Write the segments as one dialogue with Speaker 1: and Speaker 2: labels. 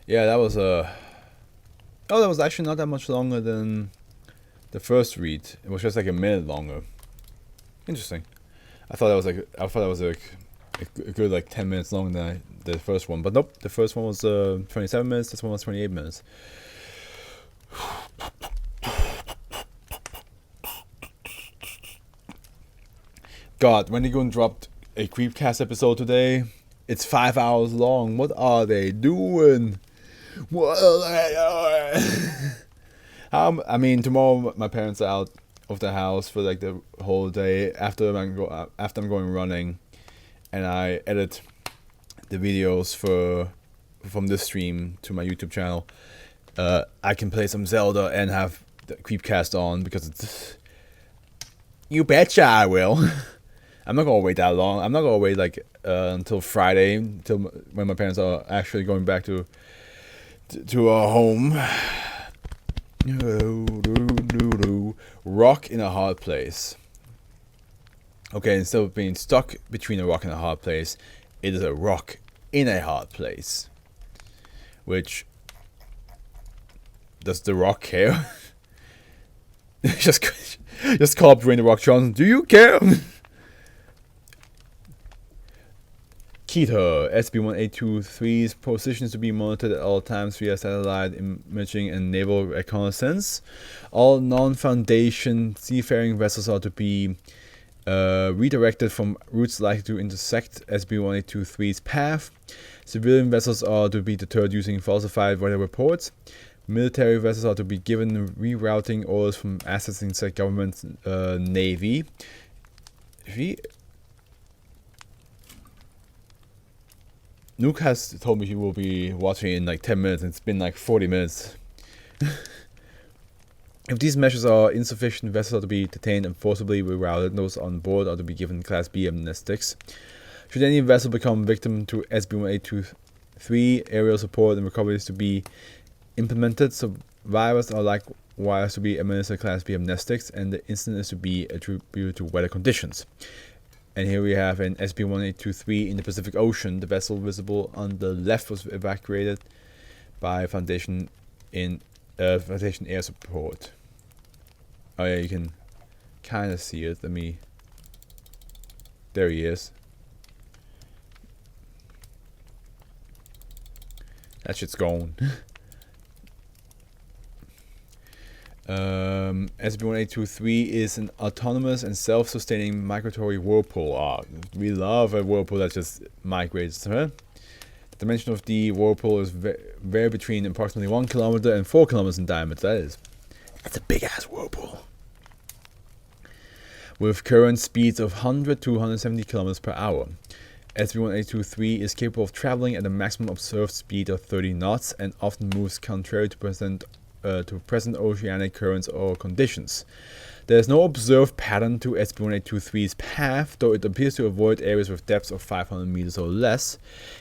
Speaker 1: Yeah, that was oh, that was actually not that much longer than the first read. It was just like a minute longer. Interesting. I thought that was like a good like 10 minutes longer than the first one. But nope, the first one was 27 minutes. This one was 28 minutes. God, when they going to drop a Creepcast episode today? It's 5 hours long. What are they doing? What are they doing? I mean, tomorrow my parents are out of the house for like the whole day after I'm going running, and I edit the videos from this stream to my YouTube channel. I can play some Zelda and have the Creepcast on because it's. You betcha I will. I'm not gonna wait that long. I'm not gonna wait like until Friday, until when my parents are actually going back to our home. Rock in a hard place. Okay, instead of being stuck between a rock and a hard place, it is a rock in a hard place. Which, does the rock care? just call up Dwayne the Rock Johnson. Do you care? Keter, SCP-1823's position is to be monitored at all times via satellite imaging and naval reconnaissance. All non-Foundation seafaring vessels are to be redirected from routes likely to intersect SCP-1823's path. Civilian vessels are to be deterred using falsified weather reports. Military vessels are to be given rerouting orders from assets inside government navy. Nuke has told me he will be watching in like 10 minutes, and it's been like 40 minutes. If these measures are insufficient, vessels are to be detained and forcibly rerouted. Those on board are to be given Class B amnestics. Should any vessel become victim to SCP-1823, aerial support and recovery is to be implemented. Survivors are likewise to be administered Class B amnestics, and the incident is to be attributed to weather conditions. And here we have an SCP-1823 in the Pacific Ocean. The vessel visible on the left was evacuated by Foundation air support. Oh yeah, you can kind of see it. There he is. That shit's gone. SCP-1823 is an autonomous and self-sustaining migratory whirlpool. We love a whirlpool that just migrates. Huh? The dimension of the whirlpool is vary between approximately 1 kilometer and 4 kilometers in diameter. That's a big ass whirlpool. With current speeds of 100 to 170 kilometers per hour. SCP-1823 is capable of traveling at a maximum observed speed of 30 knots and often moves contrary to present oceanic currents or conditions. There is no observed pattern to SCP-1823's path, though it appears to avoid areas with depths of 500 meters or less.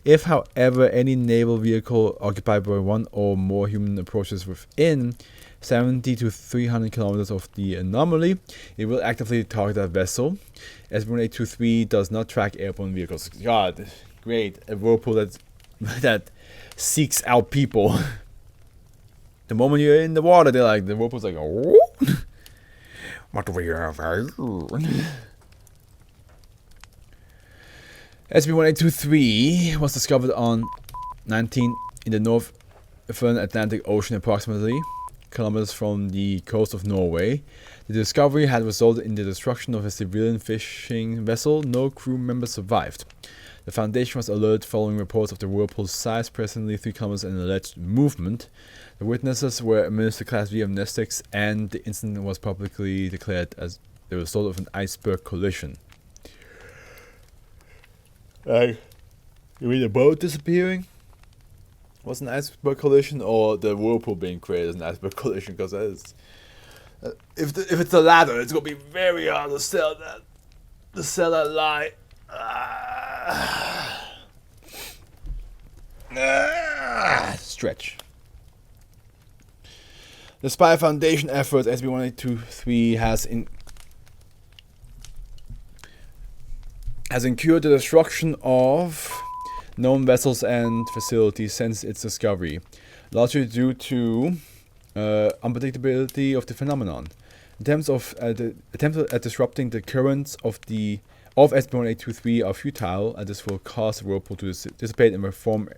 Speaker 1: If, however, any naval vehicle occupied by one or more human approaches within 70 to 300 kilometers of the anomaly, it will actively target that vessel. SCP-1823 does not track airborne vehicles. God, great. A whirlpool that seeks out people. The moment you're in the water, the whirlpool's like, oh, what do we have here? SCP-1823 was discovered on 19 in the northern Atlantic Ocean, approximately kilometers from the coast of Norway. The discovery had resulted in the destruction of a civilian fishing vessel. No crew members survived. The Foundation was alerted following reports of the whirlpool's size, presently 3 kilometers, and alleged movement. The witnesses were administered Class B amnestics, and the incident was publicly declared as the result of an iceberg collision. You mean the boat disappearing? Was an iceberg collision, or the whirlpool being created as an iceberg collision? Because that is, if it's the latter, it's gonna be very hard to sell that lie. Stretch. Despite Foundation efforts, SCP-1823 has incurred the destruction of known vessels and facilities since its discovery, largely due to unpredictability of the phenomenon. Attempts at disrupting the currents of SCP-1823 are futile, as this will cause the Whirlpool to dissipate and reform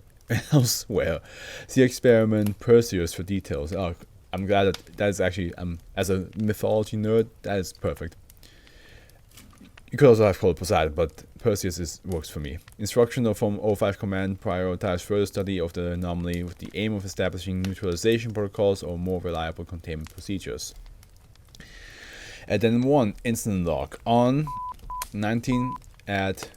Speaker 1: elsewhere. See experiment Perseus for details. Oh, I'm glad that is actually, as a mythology nerd, that is perfect. You could also have called Poseidon, but Perseus works for me. Instruction from O5 Command prioritize further study of the anomaly with the aim of establishing neutralization protocols or more reliable containment procedures. Addendum 1 Incident Log. On 19 at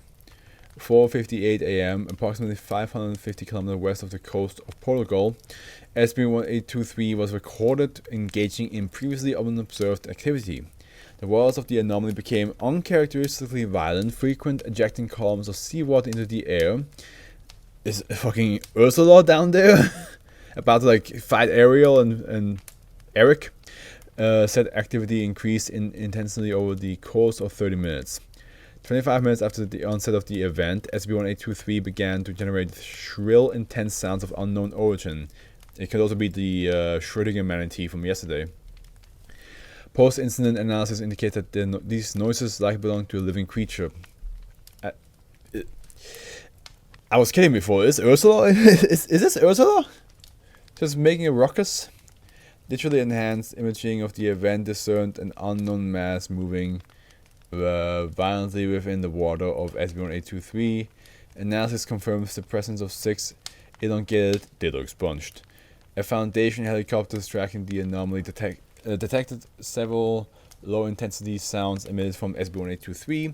Speaker 1: 4:58 a.m., approximately 550 km west of the coast of Portugal, SCP-1823 was recorded engaging in previously unobserved activity. The walls of the anomaly became uncharacteristically violent, frequent ejecting columns of seawater into the air. Is fucking Ursula down there? About to like fight Ariel and Eric? Said activity increased in intensity over the course of 30 minutes. 25 minutes after the onset of the event, SCP-1823 began to generate shrill, intense sounds of unknown origin. It could also be the Schrödinger manatee from yesterday. Post-incident analysis indicates that these noises likely belong to a living creature. I was kidding before. Is Ursula? is this Ursula? Just making a ruckus? Digitally enhanced imaging of the event discerned an unknown mass moving violently within the water of SCP-1823. Analysis confirms the presence of 6 elongated dildo expunged. A Foundation helicopter tracking the anomaly detected several low-intensity sounds emitted from SCP-1823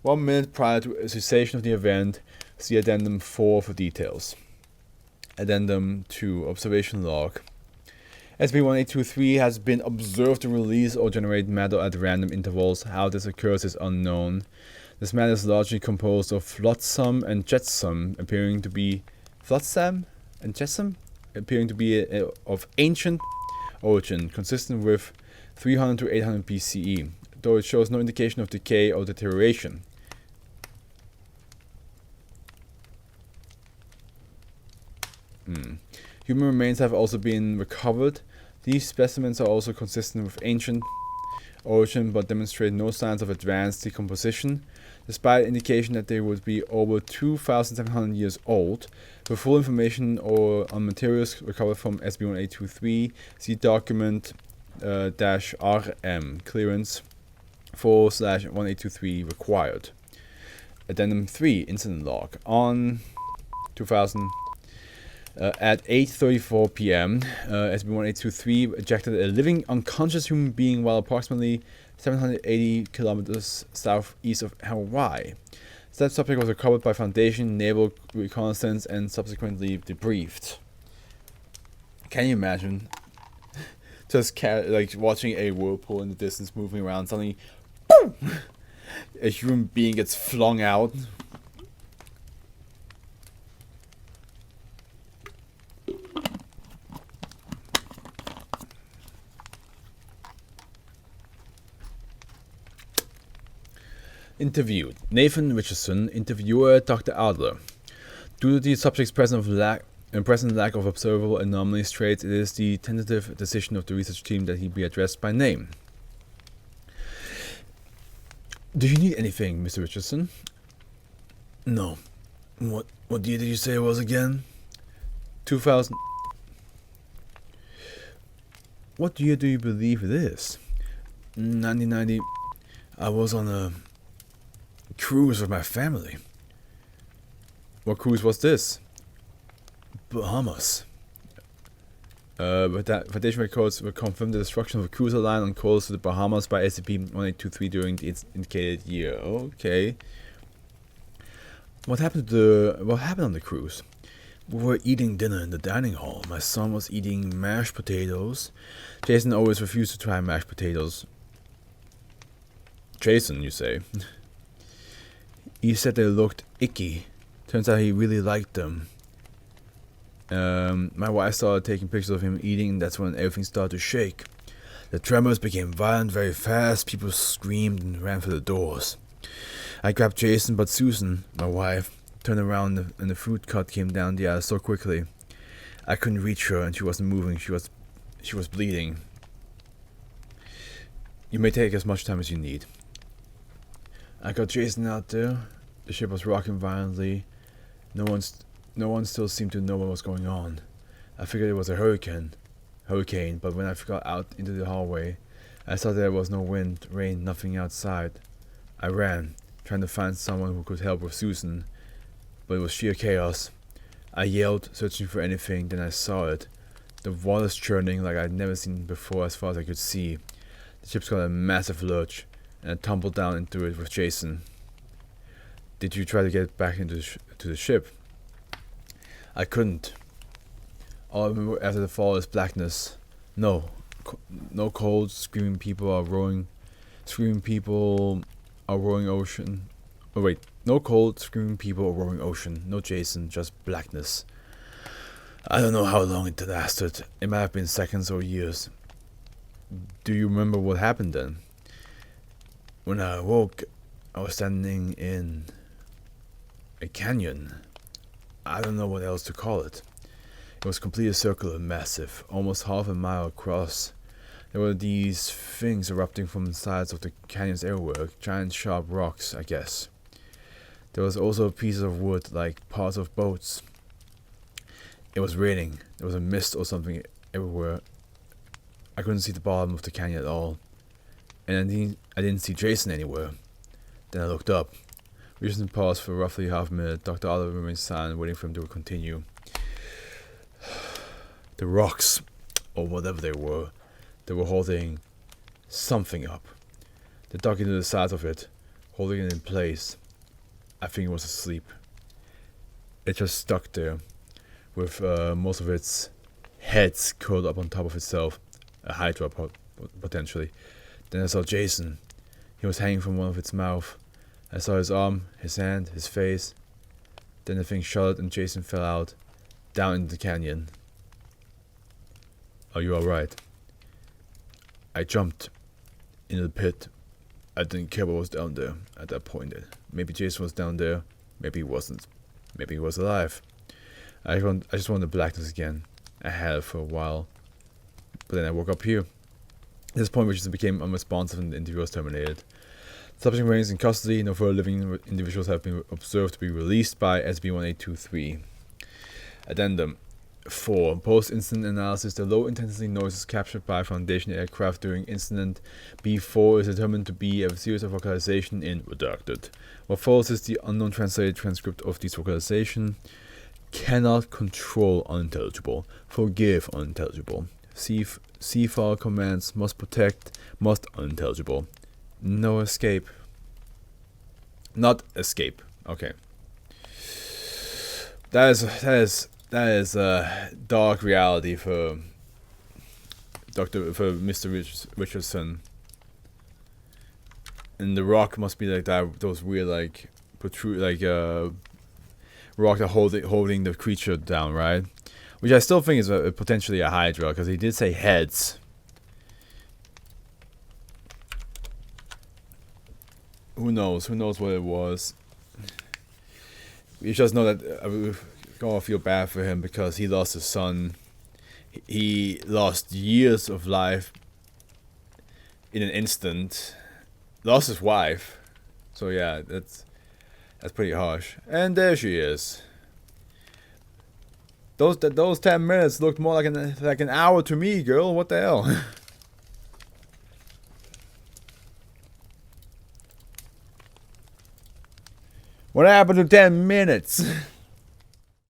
Speaker 1: 1 minute prior to cessation of the event. See Addendum 4 for details. Addendum 2 Observation Log. SCP-1823 has been observed to release or generate matter at random intervals. How this occurs is unknown. This matter is largely composed of flotsam and jetsam, appearing to be of ancient origin, consistent with 300 to 800 BCE, though it shows no indication of decay or deterioration. Human remains have also been recovered. These specimens are also consistent with ancient origin but demonstrate no signs of advanced decomposition, despite indication that they would be over 2,700 years old. For full information on materials recovered from SCP-1823, see document -RM clearance 4/1823 required. Addendum 3 Incident Log. On 2000 at 8:34 p.m., SCP-1823 ejected a living, unconscious human being while approximately 780 kilometers southeast of Hawaii. That subject was recovered by Foundation, Naval Reconnaissance, and subsequently debriefed. Can you imagine? Just like watching a whirlpool in the distance moving around, suddenly, boom! A human being gets flung out. Interviewed. Nathan Richardson. Interviewer Dr. Adler. Due to the subject's present lack of observable anomaly traits, it is the tentative decision of the research team that he be addressed by name. Do you need anything, Mr. Richardson? No. What year did you say it was again? 2000. What year do you believe it is? 1990. I was on a cruise with my family. What cruise was this? Bahamas. But that Foundation records will confirm the destruction of a cruiser line on course to the Bahamas by SCP-1823 during the indicated year. Okay. What happened on the cruise? We were eating dinner in the dining hall. My son was eating mashed potatoes. Jason always refused to try mashed potatoes. Jason, you say? He said they looked icky. Turns out he really liked them. My wife started taking pictures of him eating, and that's when everything started to shake. The tremors became violent very fast. People screamed and ran for the doors. I grabbed Jason, but Susan, my wife, turned around and the fruit cart came down the aisle so quickly. I couldn't reach her and she wasn't moving. She was bleeding. You may take as much time as you need. I got Jason out there. The ship was rocking violently. No one still seemed to know what was going on. I figured it was a hurricane, but when I got out into the hallway, I saw there was no wind, rain, nothing outside. I ran, trying to find someone who could help with Susan, but it was sheer chaos. I yelled, searching for anything, then I saw it. The water's churning like I'd never seen before as far as I could see. The ship's got a massive lurch, and I tumbled down into it with Jason. Did you try to get back into the ship? I couldn't. All I remember after the fall is blackness. No cold, screaming people are rowing ocean. Oh wait, no cold, screaming people are rowing ocean. No Jason, just blackness. I don't know how long it lasted. It might have been seconds or years. Do you remember what happened then? When I awoke, I was standing in a canyon. I don't know what else to call it. It was completely circular, massive, almost half a mile across. There were these things erupting from the sides of the canyons everywhere, giant sharp rocks, I guess. There was also pieces of wood, like parts of boats. It was raining. There was a mist or something everywhere. I couldn't see the bottom of the canyon at all. And I didn't see Jason anywhere. Then I looked up. Jason paused for roughly half a minute. Dr. Oliver remained silent, waiting for him to continue. The rocks, or whatever they were holding something up. They dug into the sides of it, holding it in place. I think it was asleep. It just stuck there, with most of its heads curled up on top of itself. A hydra, potentially. Then I saw Jason. He was hanging from one of its mouth. I saw his arm, his hand, his face. Then the thing shuddered and Jason fell out, down into the canyon. Are you alright? I jumped into the pit. I didn't care what was down there at that point. Maybe Jason was down there. Maybe he wasn't. Maybe he was alive. I just wanted the blackness again. I had it for a while. But then I woke up here. At this point, Richardson became unresponsive and the interview was terminated. Subject remains in custody. No further living individuals have been observed to be released by SB-1823. Addendum 4. Post-incident analysis. The low-intensity noises captured by Foundation aircraft during incident B4 is determined to be a series of vocalization in redacted. What follows is the unknown translated transcript of this vocalization. Cannot control unintelligible. Forgive unintelligible. C-file commands must protect, must unintelligible. No escape. Not escape. Okay. That is dark reality for Mr. Richardson. And the rock must be like that. Those weird rock that holding the creature down, right? Which I still think is potentially a hydra, because he did say heads. Who knows? Who knows what it was? We just know that we're gonna feel bad for him because he lost his son. He lost years of life in an instant. Lost his wife. So yeah, that's pretty harsh. And there she is. Those 10 minutes looked more like an hour to me, girl. What the hell? What happened to 10 minutes?